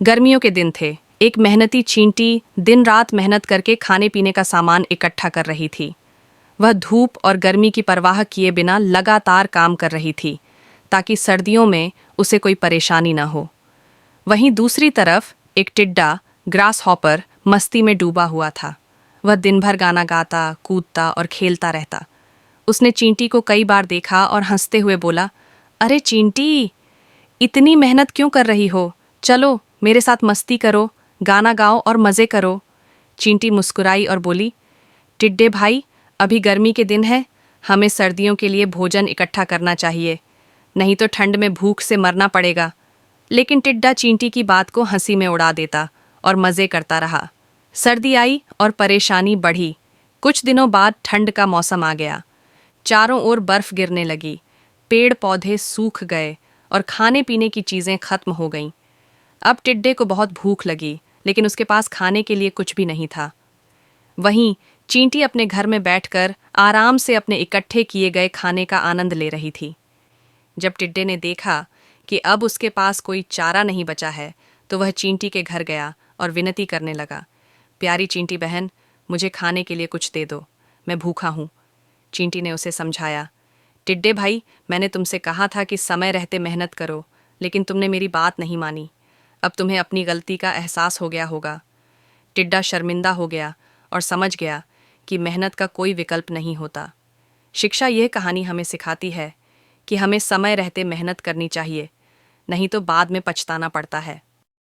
गर्मियों के दिन थे। एक मेहनती चींटी दिन रात मेहनत करके खाने पीने का सामान इकट्ठा कर रही थी। वह धूप और गर्मी की परवाह किए बिना लगातार काम कर रही थी ताकि सर्दियों में उसे कोई परेशानी न हो। वहीं दूसरी तरफ एक टिड्डा, ग्रास हॉपर, मस्ती में डूबा हुआ था। वह दिन भर गाना गाता, कूदता और खेलता रहता। उसने चींटी को कई बार देखा और हंसते हुए बोला, अरे चींटी, इतनी मेहनत क्यों कर रही हो? चलो मेरे साथ मस्ती करो, गाना गाओ और मज़े करो। चींटी मुस्कुराई और बोली, टिड्डे भाई, अभी गर्मी के दिन है, हमें सर्दियों के लिए भोजन इकट्ठा करना चाहिए, नहीं तो ठंड में भूख से मरना पड़ेगा। लेकिन टिड्डा चींटी की बात को हंसी में उड़ा देता और मज़े करता रहा। सर्दी आई और परेशानी बढ़ी। कुछ दिनों बाद ठंड का मौसम आ गया। चारों ओर बर्फ गिरने लगी, पेड़ पौधे सूख गए और खाने पीने की चीज़ें खत्म हो गईं। अब टिड्डे को बहुत भूख लगी, लेकिन उसके पास खाने के लिए कुछ भी नहीं था। वहीं चींटी अपने घर में बैठकर आराम से अपने इकट्ठे किए गए खाने का आनंद ले रही थी। जब टिड्डे ने देखा कि अब उसके पास कोई चारा नहीं बचा है, तो वह चींटी के घर गया और विनती करने लगा, प्यारी चींटी बहन, मुझे खाने के लिए कुछ दे दो, मैं भूखा हूँ। चींटी ने उसे समझाया, टिड्डे भाई, मैंने तुमसे कहा था कि समय रहते मेहनत करो, लेकिन तुमने मेरी बात नहीं मानी। अब तुम्हें अपनी गलती का एहसास हो गया होगा। टिड्डा शर्मिंदा हो गया और समझ गया कि मेहनत का कोई विकल्प नहीं होता। शिक्षा यह कहानी हमें सिखाती है कि हमें समय रहते मेहनत करनी चाहिए, नहीं तो बाद में पछताना पड़ता है।